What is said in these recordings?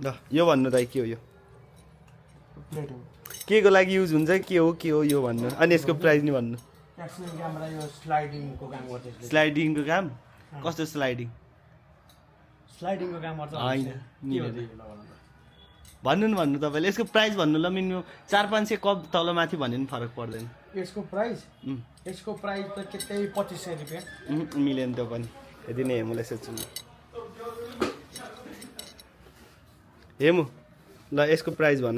ल यो भन्नु त के हो यो प्लेट हो के को लागि युज हुन्छ के हो यो भन्नु अनि यसको प्राइस नि भन्नु एक्सएल क्यामेरा यो स्लाइडिङको काम गर्छ यसले स्लाइडिङको काम कस्तो स्लाइडिङ स्लाइडिङको काम गर्छ होइन, के हो मिलेन। त्यो ल भन्नु त। भन्नु न भन्नु तपाईँले यसको प्राइस भन्नु ल मिनिमम 400-500 कप तल माथि भन्यो नि फरक पर्दैन यसको प्राइस उम्, यसको प्राइस त त्यही 2500 रुपियाँ मिलेन त्यो पनि यदि नै हेमुलाई सोध्छु म हेमु ल यसको प्राइस भन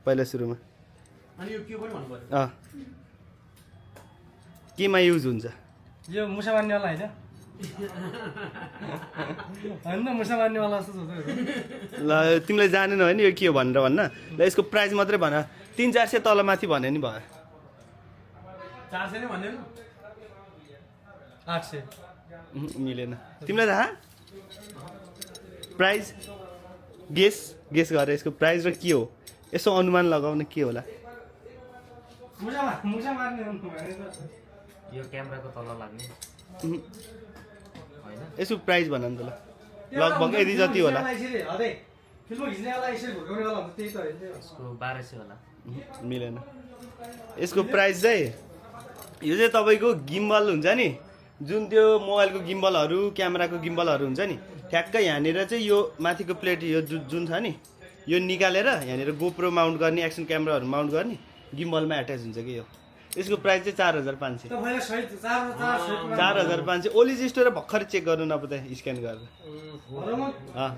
पहिला सुरुमा अनि यो के पनि भन्नु पर्यो अँ केमा युज हुन्छ यो मुसा मार्नेवाला होइन होइन त मुसा मार्नेवाला जस्तो छ ल तिमीलाई जानेन होइन यो के हो भनेर भन्न ल यसको प्राइस मात्रै भन 300-400 तल माथि भन्यो नि भयो 400 नै भन्दैन 800 मिलेन तिमीलाई थाहा प्राइस गेस गरेर यसको प्राइस र के हो यसो अनुमान लगाउन के होला मुसा मार्ने भने त यो क्यामेराको तल लाग्ने होइन यसको प्राइस भन नि त ल लगभग यति जति होला फिल्म खिच्नेवाला यसरी भुकाउनेवाला हुन्छ त्यही त होइन यसको 1200 होला मिलेन यसको प्राइस चाहिँ यो चाहिँ तपाईँको गिम्बल हुन्छ नि जुन त्यो मोबाइलको गिम्बलहरू क्यामेराको गिम्बलहरू हुन्छ नि ठ्याक्कै यहाँनिर चाहिँ यो माथिको प्लेट यो जुन छ नि यो निकालेर यहाँनिर गोप्रो माउन्ट गर्ने एक्सन क्यामेराहरू माउन्ट गर्ने गिम्बलमा एट्याच हुन्छ कि यो यसको प्राइस चाहिँ 4500 तपाईँलाई सही 4 4500 ओली स्टोर भर्खर चेक गर्नु नपत्ता स्क्यान गरेर म अँ